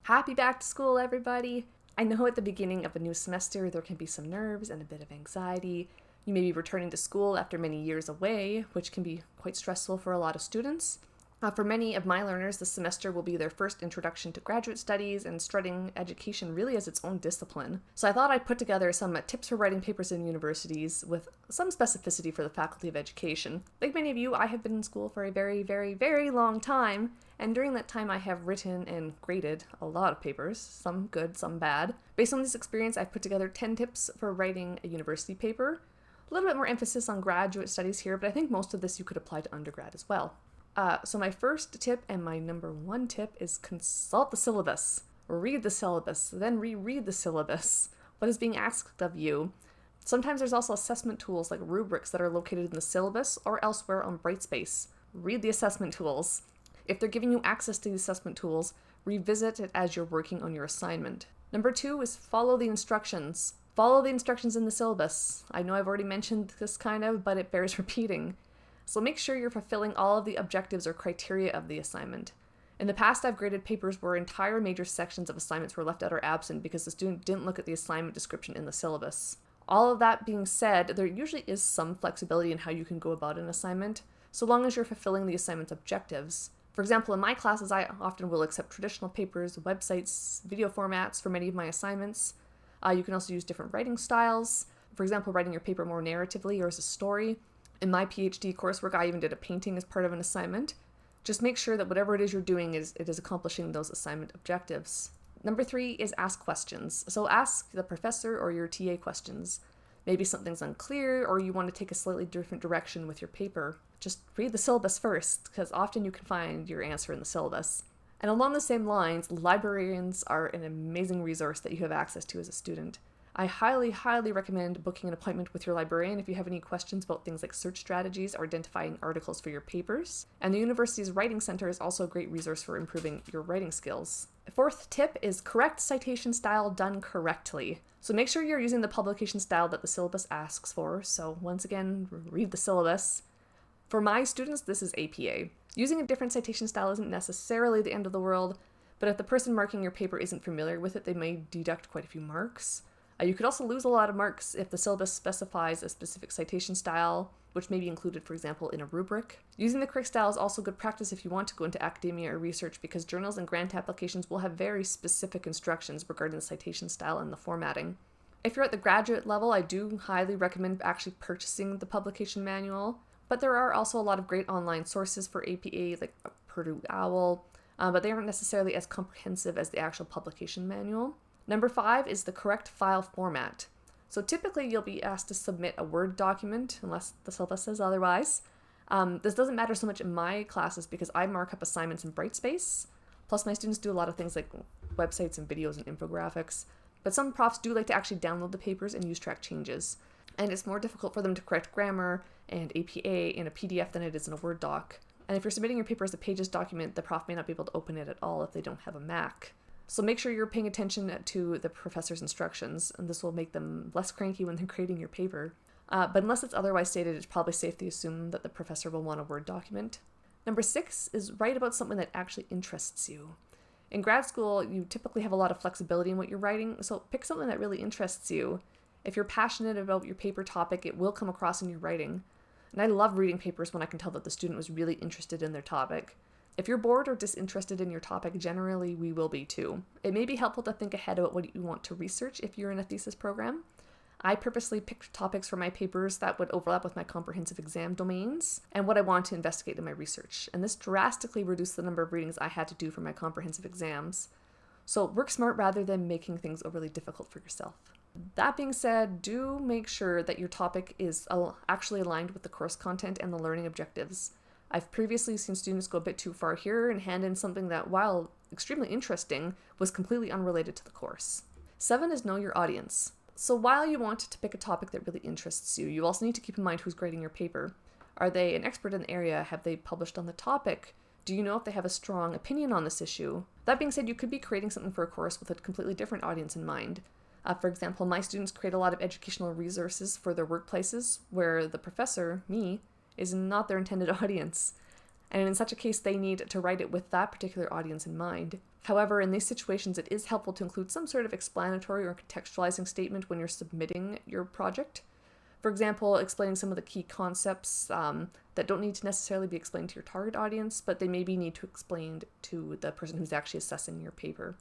Happy back to school, everybody! I know at the beginning of a new semester there can be some nerves and a bit of anxiety. You may be returning to school after many years away, which can be quite stressful for a lot of students. For many of my learners, this semester will be their first introduction to graduate studies and starting education really as its own discipline. So I thought I'd put together some tips for writing papers in universities with some specificity for the Faculty of Education. Like many of you, I have been in school for a very, very, very long time, and during that time I have written and graded a lot of papers, some good, some bad. Based on this experience, I've put together 10 tips for writing a university paper. A little bit more emphasis on graduate studies here, but I think most of this you could apply to undergrad as well. So my first tip and my number one tip is consult the syllabus. Read the syllabus, then reread the syllabus. What is being asked of you? Sometimes there's also assessment tools like rubrics that are located in the syllabus or elsewhere on Brightspace. Read the assessment tools. If they're giving you access to the assessment tools, revisit it as you're working on your assignment. Number 2 is follow the instructions. Follow the instructions in the syllabus. I know I've already mentioned this but it bears repeating. So make sure you're fulfilling all of the objectives or criteria of the assignment. In the past, I've graded papers where entire major sections of assignments were left out or absent because the student didn't look at the assignment description in the syllabus. All of that being said, there usually is some flexibility in how you can go about an assignment, so long as you're fulfilling the assignment's objectives. For example, in my classes, I often will accept traditional papers, websites, video formats for many of my assignments. You can also use different writing styles. For example, writing your paper more narratively or as a story. In my PhD coursework, I even did a painting as part of an assignment. Just make sure that whatever it is you're doing it is accomplishing those assignment objectives. Number 3 is ask questions. So ask the professor or your TA questions. Maybe something's unclear or you want to take a slightly different direction with your paper. Just read the syllabus first, because often you can find your answer in the syllabus. And along the same lines, librarians are an amazing resource that you have access to as a student. I highly, highly recommend booking an appointment with your librarian if you have any questions about things like search strategies or identifying articles for your papers. And the university's Writing Center is also a great resource for improving your writing skills. The 4th tip is correct citation style done correctly. So make sure you're using the publication style that the syllabus asks for. So once again, read the syllabus. For my students, this is APA. Using a different citation style isn't necessarily the end of the world, but if the person marking your paper isn't familiar with it, they may deduct quite a few marks. You could also lose a lot of marks if the syllabus specifies a specific citation style, which may be included, for example, in a rubric. Using the correct style is also good practice if you want to go into academia or research, because journals and grant applications will have very specific instructions regarding the citation style and the formatting. If you're at the graduate level, I do highly recommend actually purchasing the publication manual, but there are also a lot of great online sources for APA, like Purdue OWL, but they aren't necessarily as comprehensive as the actual publication manual. Number 5 is the correct file format. So typically you'll be asked to submit a Word document unless the syllabus says otherwise. This doesn't matter so much in my classes because I mark up assignments in Brightspace. Plus my students do a lot of things like websites and videos and infographics. But some profs do like to actually download the papers and use track changes. And it's more difficult for them to correct grammar and APA in a PDF than it is in a Word doc. And if you're submitting your paper as a Pages document, the prof may not be able to open it at all if they don't have a Mac. So make sure you're paying attention to the professor's instructions, and this will make them less cranky when they're grading your paper. But unless it's otherwise stated, it's probably safe to assume that the professor will want a Word document. Number 6 is write about something that actually interests you. In grad school, you typically have a lot of flexibility in what you're writing, so pick something that really interests you. If you're passionate about your paper topic, it will come across in your writing. And I love reading papers when I can tell that the student was really interested in their topic. If you're bored or disinterested in your topic, generally we will be too. It may be helpful to think ahead about what you want to research if you're in a thesis program. I purposely picked topics for my papers that would overlap with my comprehensive exam domains and what I wanted to investigate in my research. And this drastically reduced the number of readings I had to do for my comprehensive exams. So work smart rather than making things overly difficult for yourself. That being said, do make sure that your topic is actually aligned with the course content and the learning objectives. I've previously seen students go a bit too far here and hand in something that, while extremely interesting, was completely unrelated to the course. 7 is know your audience. So while you want to pick a topic that really interests you, you also need to keep in mind who's grading your paper. Are they an expert in the area? Have they published on the topic? Do you know if they have a strong opinion on this issue? That being said, you could be creating something for a course with a completely different audience in mind. For example, my students create a lot of educational resources for their workplaces where the professor, me, is not their intended audience. And in such a case, they need to write it with that particular audience in mind. However, in these situations, it is helpful to include some sort of explanatory or contextualizing statement when you're submitting your project. For example, explaining some of the key concepts that don't need to necessarily be explained to your target audience, but they maybe need to explain to the person who's actually assessing your paper.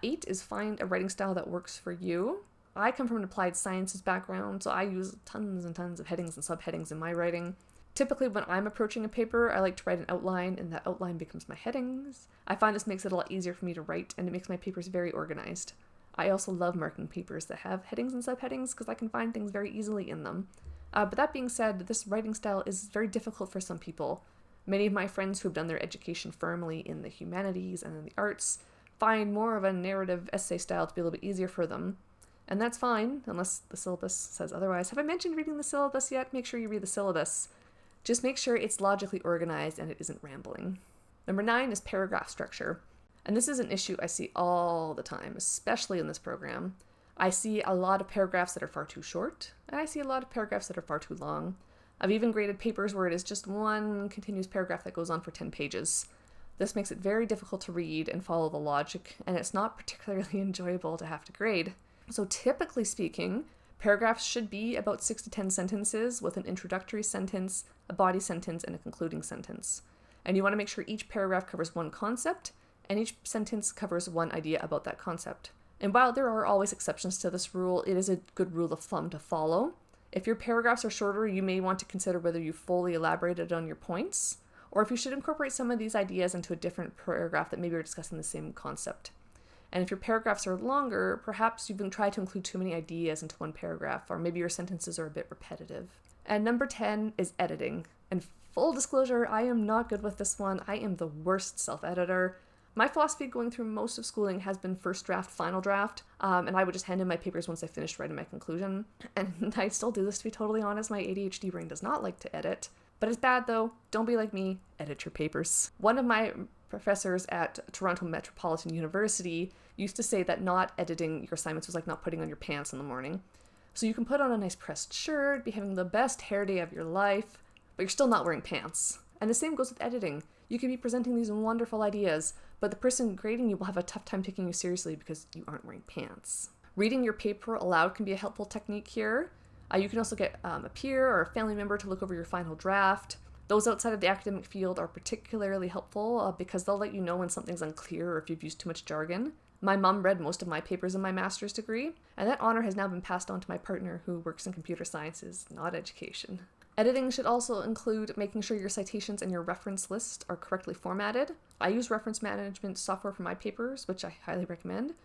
8 is find a writing style that works for you. I come from an applied sciences background, so I use tons and tons of headings and subheadings in my writing. Typically, when I'm approaching a paper, I like to write an outline, and that outline becomes my headings. I find this makes it a lot easier for me to write, and it makes my papers very organized. I also love marking papers that have headings and subheadings because I can find things very easily in them. But that being said, this writing style is very difficult for some people. Many of my friends who have done their education firmly in the humanities and in the arts find more of a narrative essay style to be a little bit easier for them. And that's fine, unless the syllabus says otherwise. Have I mentioned reading the syllabus yet? Make sure you read the syllabus. Just make sure it's logically organized and it isn't rambling. Number 9 is paragraph structure. And this is an issue I see all the time, especially in this program. I see a lot of paragraphs that are far too short, and I see a lot of paragraphs that are far too long. I've even graded papers where it is just one continuous paragraph that goes on for 10 pages. This makes it very difficult to read and follow the logic, and it's not particularly enjoyable to have to grade. So typically speaking, paragraphs should be about 6 to 10 sentences with an introductory sentence, a body sentence, and a concluding sentence. And you want to make sure each paragraph covers one concept, and each sentence covers one idea about that concept. And while there are always exceptions to this rule, it is a good rule of thumb to follow. If your paragraphs are shorter, you may want to consider whether you fully elaborated on your points, or if you should incorporate some of these ideas into a different paragraph that maybe are discussing the same concept. And if your paragraphs are longer, perhaps you've been trying to include too many ideas into one paragraph, or maybe your sentences are a bit repetitive. And number 10 is editing. And full disclosure, I am not good with this one. I am the worst self-editor. My philosophy going through most of schooling has been first draft, final draft, and I would just hand in my papers once I finished writing my conclusion. And I still do this, to be totally honest. My ADHD brain does not like to edit. But it's bad though. Don't be like me. Edit your papers. One of my professors at Toronto Metropolitan University used to say that not editing your assignments was like not putting on your pants in the morning. So you can put on a nice pressed shirt, be having the best hair day of your life, but you're still not wearing pants. And the same goes with editing. You can be presenting these wonderful ideas, but the person grading you will have a tough time taking you seriously because you aren't wearing pants. Reading your paper aloud can be a helpful technique here. You can also get a peer or a family member to look over your final draft. Those outside of the academic field are particularly helpful because they'll let you know when something's unclear or if you've used too much jargon. My mom read most of my papers in my master's degree, and that honor has now been passed on to my partner who works in computer sciences, not education. Editing should also include making sure your citations and your reference list are correctly formatted. I use reference management software for my papers, which I highly recommend.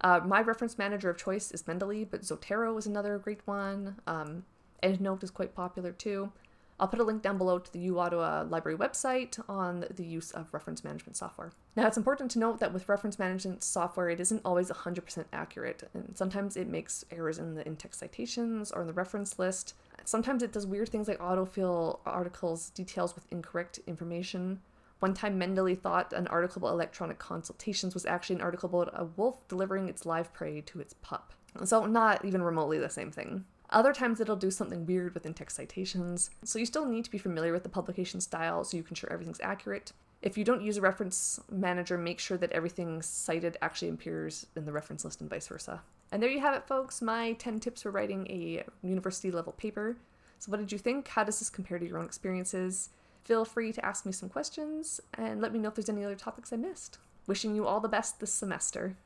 My reference manager of choice is Mendeley, but Zotero is another great one. EndNote is quite popular too. I'll put a link down below to the uOttawa library website on the use of reference management software. Now, it's important to note that with reference management software, it isn't always 100% accurate, and sometimes it makes errors in the in-text citations or in the reference list. Sometimes it does weird things like autofill articles details with incorrect information. One time, Mendeley thought an article about electronic consultations was actually an article about a wolf delivering its live prey to its pup. So not even remotely the same thing. Other times it'll do something weird with in-text citations, so you still need to be familiar with the publication style so you can ensure everything's accurate. If you don't use a reference manager, make sure that everything cited actually appears in the reference list and vice versa. And there you have it, folks, my 10 tips for writing a university-level paper. So what did you think? How does this compare to your own experiences? Feel free to ask me some questions, and let me know if there's any other topics I missed. Wishing you all the best this semester.